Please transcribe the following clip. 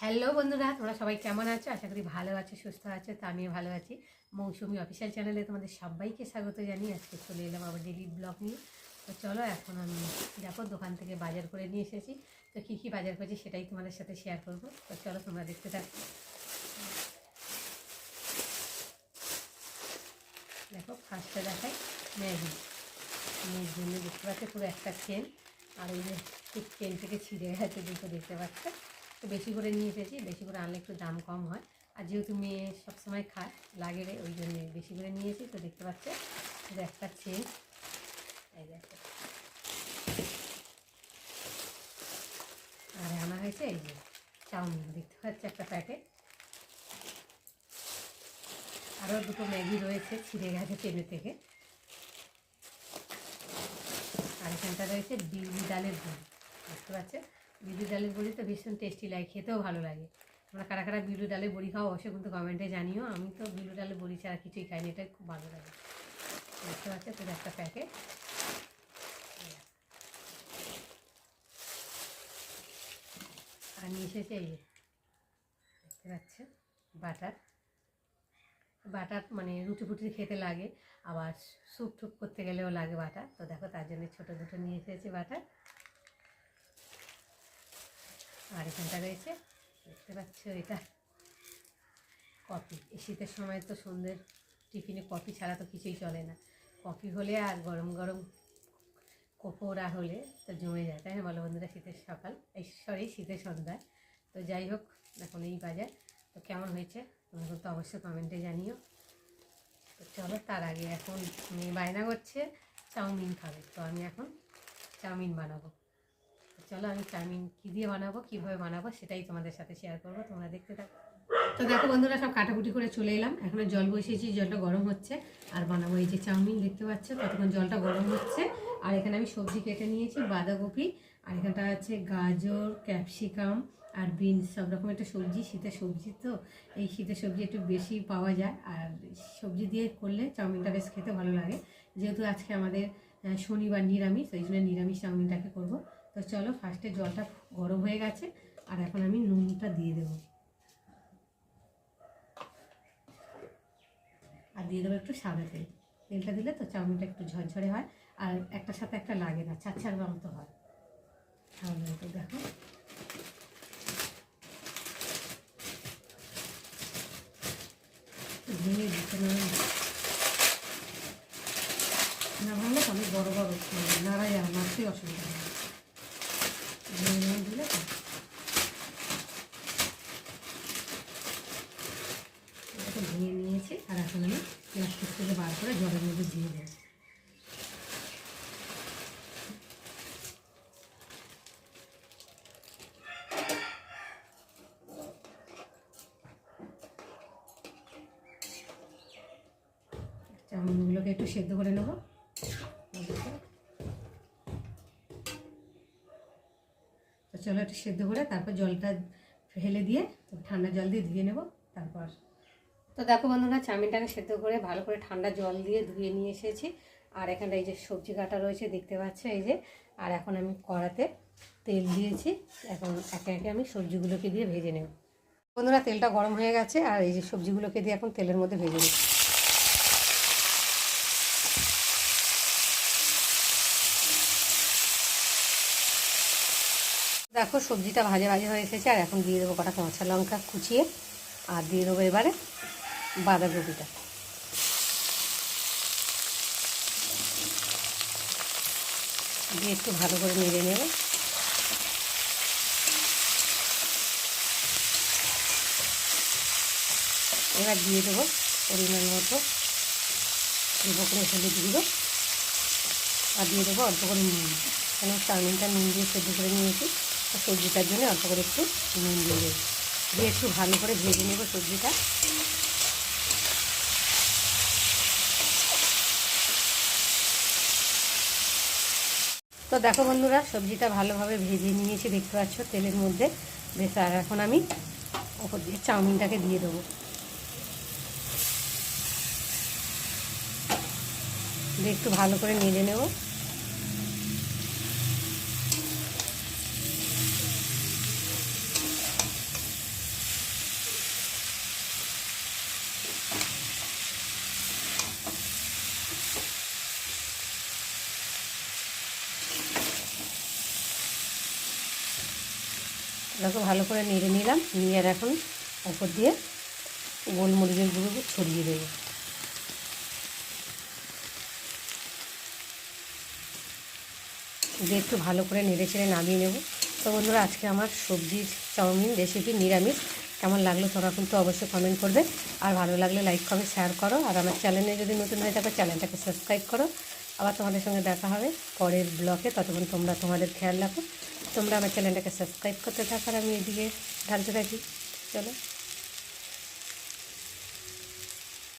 Hello বন্ধুরা, তোমরা সবাই কেমন আছো? আশা করি ভালো আছো, সুস্থ আছো। তো আমিও ভালো আছি। মৌসুমি অফিসিয়াল চ্যানেলে তোমাদের সবাইকে স্বাগত জানিয়ে আজকে চলে এলাম আবার ডেলি ব্লগ নিয়ে। তো চলো, এখন আমি দেখো দোকান থেকে বাজার করে নিয়ে এসেছি। তো কী কী বাজার করেছি সেটাই তোমাদের সাথে শেয়ার করবো। তো চলো তোমরা দেখতে থাকো। দেখো, ফার্স্টে দেখাই ম্যাগি। মেয়ের জন্য দেখতে পাচ্ছে পুরো একটা চেন, আর ওই যে ঠিক চেন থেকে ছিঁড়ে গেছে দুটো, দেখতে পাচ্ছে। তো বেশি করে নিয়ে এসেছি, বেশি করে আনলে একটু দাম কম হয়। আর যেহেতু মেয়ে সবসময় খায়, লাগে রে, ওই জন্যে বেশি করে নিয়েছি। তো দেখতে পাচ্ছে পুরো একটা চেন। এই দেখো, আর আনা হয়েছে এই যে চাউমিন, দেখতে পাচ্ছে একটা প্যাকেট। আরও দুটো ম্যাগি রয়েছে, ছিঁড়ে গেছে চেনের থেকে। আর এখানটা রয়েছে বিউলি ডালের বড়ি, দেখতে পাচ্ছে। বিউলি ডালের বড়ি তো ভীষণ টেস্টি লাগে, খেতেও ভালো লাগে। তোমরা কারা কারা বিউলি ডালের বড়ি খাও অবশ্যই কিন্তু কমেন্টে জানিও। আমি তো বিউলি ডালের বড়ি ছাড়া কিছুই খাইনি, এটা খুব ভালো লাগে। দেখতে পাচ্ছে পুরো একটা প্যাকেট। আর নিয়ে এসেছে এই যে, দেখতে পাচ্ছে বাটার। বাটার মানে রুটি ফুটি খেতে লাগে, আবার স্যুপ টুপ করতে গেলেও লাগে বাটার। তো দেখো, তার জন্য ছোটো দুটো নিয়ে এসেছে বাটার। আর এখানটা রয়েছে, দেখতে পাচ্ছ, এটা কফি। এই শীতের সময় তো সন্ধ্যের টিফিনে কফি ছাড়া তো কিছুই চলে না। কফি হলে আর গরম গরম কোপোড়া হলে তো জমে যায়, তাই না বলো বন্ধুরা? শীতের সকাল, এই শীতের সন্ধ্যায়। তো যাই হোক, এখন এই বাজার। তো কেমন হয়েছে তোমরা তো অবশ্যই কমেন্টে জানিও। তো চলো, তার আগে এখন মেয়ে বায়না করছে চাউমিন খাবে, তো আমি এখন চাউমিন বানাবো। চলো, আমি চাউমিন কী দিয়ে বানাবো, কীভাবে বানাবো সেটাই তোমাদের সাথে শেয়ার করবো, তোমরা দেখতে থাকো। তো দেখো বন্ধুরা, সব কাটাকুটি করে চলে এলাম। এখন জল বসিয়েছি, জলটা গরম হচ্ছে, আর বানাবো এই যে চাউমিন, দেখতে পাচ্ছ। ততক্ষণ জলটা গরম হচ্ছে। আর এখানে আমি সবজি কেটে নিয়েছি, বাঁধাকপি, আর এখানটা আছে গাজর, ক্যাপসিকাম আর বিনস, সব রকম একটা সবজি। শীতের সবজি তো, এই শীতের সবজি একটু বেশি পাওয়া যায়, আর সবজি দিয়ে করলে চাউমিনটা বেশ খেতে ভালো লাগে। যেহেতু আজকে আমাদের শনিবার নিরামিষ, ওই জন্য নিরামিষ চাউমিনটাকে করবো। তো চলো, ফার্স্টে জলটা গরম হয়ে গেছে, আর এখন আমি নুনটা দিয়ে দেবো। আর দিয়ে দেবো একটু সাদা তেল। তেলটা দিলে তো চাউমিনটা একটু ঝরঝরে হয়, আর একটার সাথে একটা লাগে না, ছাড় মতো হয়। তাহলে তো দেখো, ভেঙে দিতে না ভাঙলে তো অনেক বড় বড় নাড়া যায়, মাছই অসুবিধা হয়। ভেঙে দিলে তো ভেঙে নিয়েছি। আর এখন আমি প্লাস্টিক থেকে বার করে জলের মধ্যে দিয়ে দেবো। চাউমিনগুলোকে একটু সেদ্ধ করে নেবো। তো চলো, একটু সেদ্ধ করে তারপর জলটা ফেলে দিয়ে ঠান্ডা জল দিয়ে ধুয়ে নেবো তারপর। তো দেখো বন্ধুরা, চাউমিনটাকে সেদ্ধ করে ভালো করে ঠান্ডা জল দিয়ে ধুয়ে নিয়ে এসেছি। আর এখানটা এই যে সবজি কাটা রয়েছে, দেখতে পাচ্ছ এই যে। আর এখন আমি কড়াতে তেল দিয়েছি, এখন একে একে আমি সবজিগুলোকে দিয়ে ভেজে নেব। বন্ধুরা, তেলটা গরম হয়ে গেছে, আর এই যে সবজিগুলোকে দিয়ে এখন তেলের মধ্যে ভেজে নেব। দেখো, সবজিটা ভাজা ভাজা হয়ে এসেছে, আর এখন দিয়ে দেবো কটা কাঁচা লঙ্কা কুচিয়ে, আর দিয়ে দেবো এবারে বাঁধাকপিটা। দিয়ে একটু ভালো করে নেড়ে নেব। এবার দিয়ে দেবো পরিমাণ মতো অল্প করে হলুদ গুঁড়ো, আর দিয়ে দেবো অল্প করে নুন। কেন চাউমিনটা নুন দিয়ে সেদ্ধ করে নিয়েছি, আর সবজিটার জন্য অল্প করে একটু নুন দিয়ে দেবো। দিয়ে একটু ভালো করে ভেজে নেব সবজিটা। তো দেখো বন্ধুরা, সবজিটা ভালোভাবে ভেজে নিয়েছি, দেখতে পাচ্ছ তেলের মধ্যে বেশ। আর এখন আমি ওপর দিয়ে চাউমিনটাকে দিয়ে দেবো। দিয়ে একটু ভালো করে নেড়ে নেব। দেখো ভালো করে নেড়ে নিলাম, নিয়ে আর এখন উপর দিয়ে গোলমরিচের গুঁড়ো ছড়িয়ে দেবো। দিয়ে একটু ভালো করে নেড়ে চেড়ে নামিয়ে নেব। তো বন্ধুরা, আজকে আমার সবজির চাউমিন রেসিপি নিরামিষ কেমন লাগলো তোমরা কিন্তু অবশ্যই কমেন্ট করবে। আর ভালো লাগলে লাইক কমেন্ট শেয়ার করো। আর আমার চ্যানেলে যদি নতুন হয়ে থাকো চ্যানেলটাকে সাবস্ক্রাইব করো। আবার তোমাদের সঙ্গে দেখা হবে পরের ব্লগে। ততক্ষণ তোমরা তোমাদের খেয়াল রাখো। তোমরা আমার চ্যানেলটাকে সাবস্ক্রাইব করতে থাকো আর আমি এদিকে ঢালতে থাকি। চলো।